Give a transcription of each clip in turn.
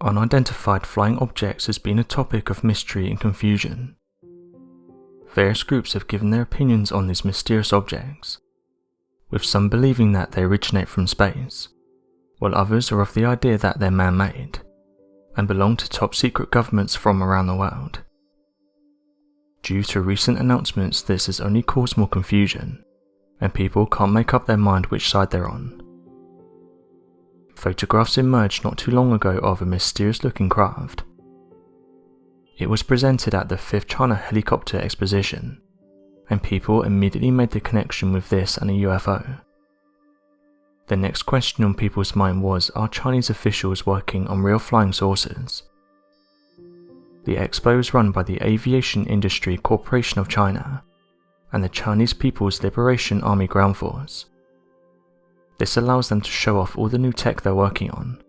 Unidentified flying objects has been a topic of mystery and confusion. Various groups have given their opinions on these mysterious objects, with some believing that they originate from space, while others are of the idea that they're man-made, and belong to top-secret governments from around the world. Due to recent announcements, this has only caused more confusion, and people can't make up their mind which side they're on. Photographs emerged not too long ago of a mysterious-looking craft. It was presented at the 5th China Helicopter Exposition, and people immediately made the connection with this and a UFO. The next question on people's mind was, are Chinese officials working on real flying saucers? The expo is run by the Aviation Industry Corporation of China and the Chinese People's Liberation Army Ground Force. This allows them to show off all the new tech they're working on.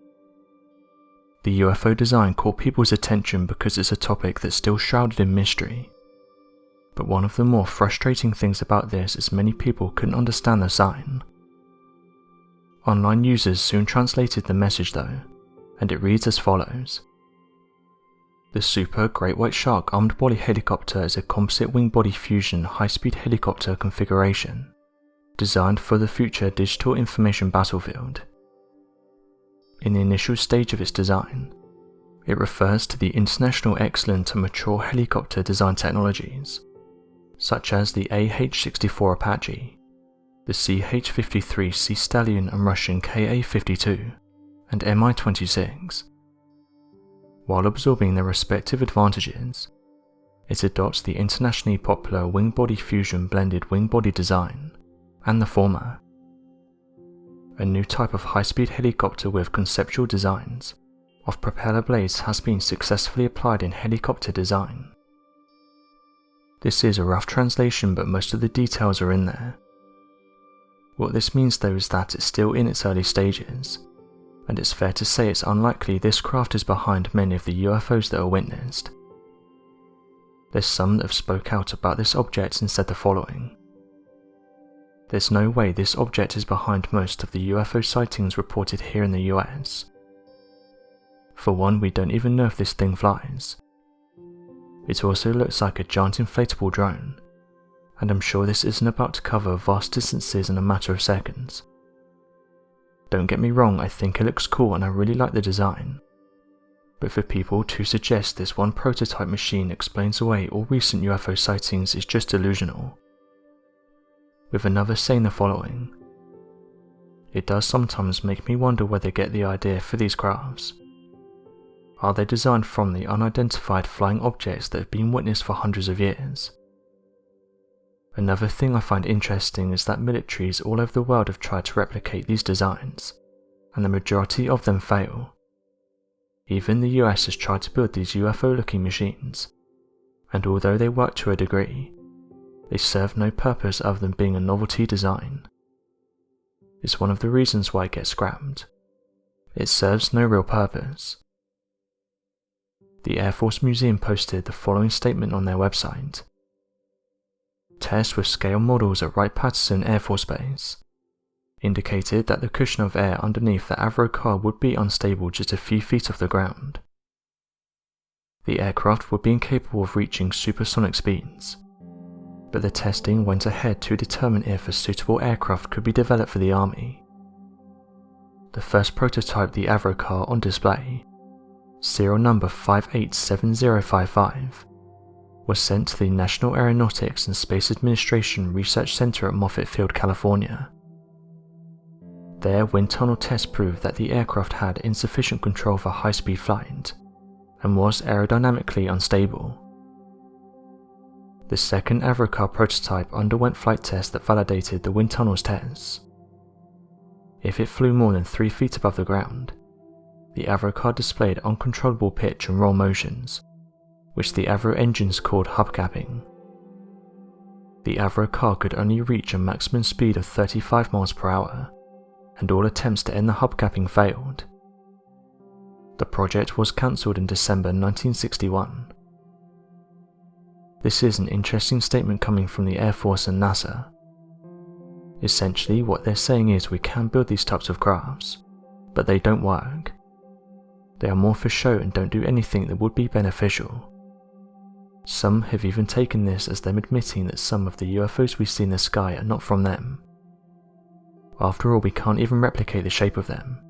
The UFO design caught people's attention because it's a topic that's still shrouded in mystery. But one of the more frustrating things about this is many people couldn't understand the sign. Online users soon translated the message though, and it reads as follows. The Super Great White Shark armed body helicopter is a composite wing-body fusion high-speed helicopter configuration, designed for the future digital information battlefield. In the initial stage of its design, it refers to the international excellent and mature helicopter design technologies, such as the AH-64 Apache, the CH-53 Sea Stallion and Russian Ka-52, and Mi-26. While absorbing their respective advantages, it adopts the internationally popular wing-body fusion blended wing-body design, and the former. A new type of high-speed helicopter with conceptual designs of propeller blades has been successfully applied in helicopter design. This is a rough translation, but most of the details are in there. What this means though is that it's still in its early stages, and it's fair to say it's unlikely this craft is behind many of the UFOs that are witnessed. There's some that have spoke out about this object and said the following. There's no way this object is behind most of the UFO sightings reported here in the US. For one, we don't even know if this thing flies. It also looks like a giant inflatable drone, and I'm sure this isn't about to cover vast distances in a matter of seconds. Don't get me wrong, I think it looks cool and I really like the design. But for people to suggest this one prototype machine explains away all recent UFO sightings is just delusional. With another saying the following. It does sometimes make me wonder where they get the idea for these crafts. Are they designed from the unidentified flying objects that have been witnessed for hundreds of years? Another thing I find interesting is that militaries all over the world have tried to replicate these designs, and the majority of them fail. Even the US has tried to build these UFO-looking machines, and although they work to a degree, they serve no purpose other than being a novelty design. It's one of the reasons why it gets scrapped. It serves no real purpose. The Air Force Museum posted the following statement on their website. Tests with scale models at Wright-Patterson Air Force Base indicated that the cushion of air underneath the Avrocar would be unstable just a few feet off the ground. The aircraft would be incapable of reaching supersonic speeds, but the testing went ahead to determine if a suitable aircraft could be developed for the Army. The first prototype, the Avrocar on display, serial number 587055, was sent to the National Aeronautics and Space Administration Research Center at Moffett Field, California. Their wind tunnel tests proved that the aircraft had insufficient control for high-speed flight and was aerodynamically unstable. The second Avrocar prototype underwent flight tests that validated the wind tunnel's tests. If it flew more than 3 feet above the ground, the Avrocar displayed uncontrollable pitch and roll motions, which the Avro engines called hubcapping. The Avrocar could only reach a maximum speed of 35 miles per hour, and all attempts to end the hubcapping failed. The project was cancelled in December 1961. This is an interesting statement coming from the Air Force and NASA. Essentially, what they're saying is we can build these types of crafts, but they don't work. They are more for show and don't do anything that would be beneficial. Some have even taken this as them admitting that some of the UFOs we see in the sky are not from them. After all, we can't even replicate the shape of them.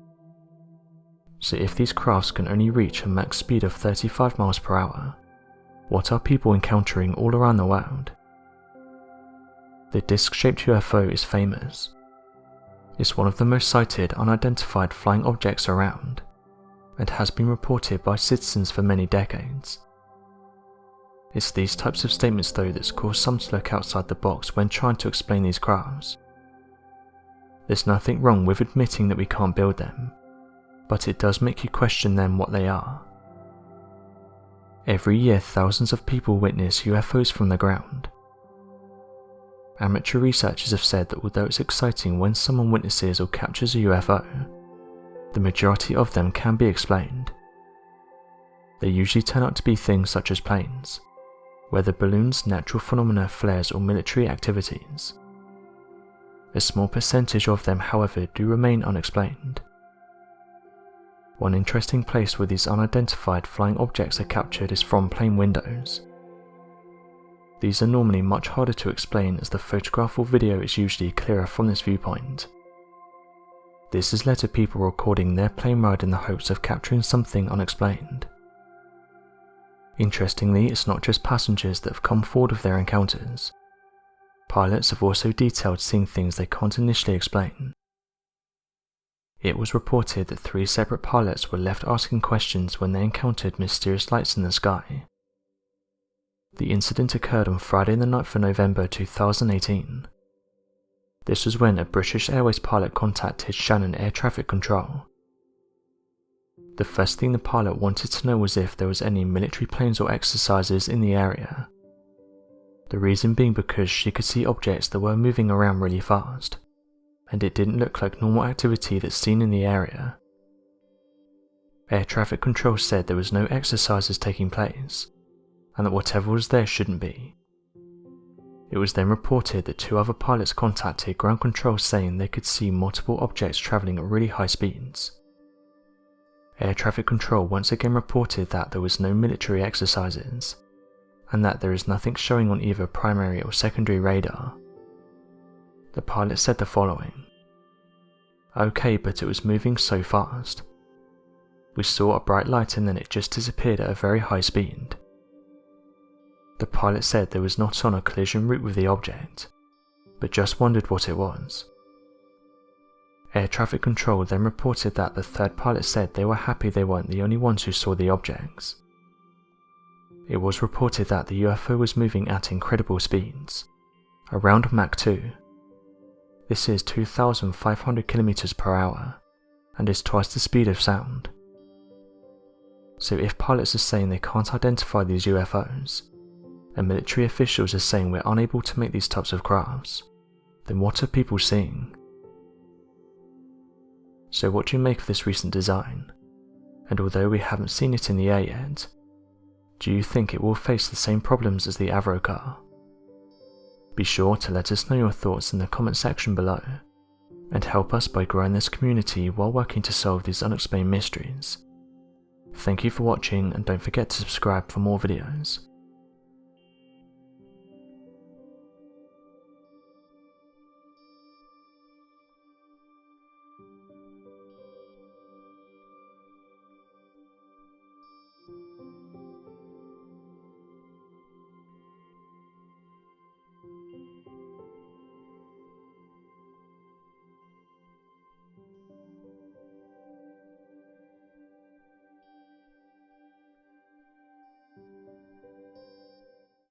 So if these crafts can only reach a max speed of 35 miles per hour, what are people encountering all around the world? The disc-shaped UFO is famous. It's one of the most cited unidentified flying objects around, and has been reported by citizens for many decades. It's these types of statements though that's caused some to look outside the box when trying to explain these crafts. There's nothing wrong with admitting that we can't build them, but it does make you question them what they are. Every year thousands of people witness UFOs from the ground. Amateur researchers have said that although it's exciting when someone witnesses or captures a UFO, the majority of them can be explained. They usually turn out to be things such as planes, weather balloons, natural phenomena, flares or military activities. A small percentage of them, however, do remain unexplained. One interesting place where these unidentified flying objects are captured is from plane windows. These are normally much harder to explain as the photograph or video is usually clearer from this viewpoint. This has led to people recording their plane ride in the hopes of capturing something unexplained. Interestingly, it's not just passengers that have come forward with their encounters. Pilots have also detailed seeing things they can't initially explain. It was reported that 3 separate pilots were left asking questions when they encountered mysterious lights in the sky. The incident occurred on Friday the 9th of November 2018. This was when a British Airways pilot contacted Shannon Air Traffic Control. The first thing the pilot wanted to know was if there was any military planes or exercises in the area. The reason being because she could see objects that were moving around really fast, and it didn't look like normal activity that's seen in the area. Air Traffic Control said there was no exercises taking place, and that whatever was there shouldn't be. It was then reported that 2 other pilots contacted ground control saying they could see multiple objects travelling at really high speeds. Air Traffic Control once again reported that there was no military exercises, and that there is nothing showing on either primary or secondary radar. The pilot said the following: "Okay, but it was moving so fast. We saw a bright light and then it just disappeared at a very high speed." The pilot said they was not on a collision route with the object, but just wondered what it was. Air Traffic Control then reported that the 3rd pilot said they were happy they weren't the only ones who saw the objects. It was reported that the UFO was moving at incredible speeds, around Mach 2. This is 2,500 km per hour, and is twice the speed of sound. So if pilots are saying they can't identify these UFOs, and military officials are saying we're unable to make these types of crafts, then what are people seeing? So what do you make of this recent design? And although we haven't seen it in the air yet, do you think it will face the same problems as the Avrocar? Be sure to let us know your thoughts in the comment section below, and help us by growing this community while working to solve these unexplained mysteries. Thank you for watching, and don't forget to subscribe for more videos.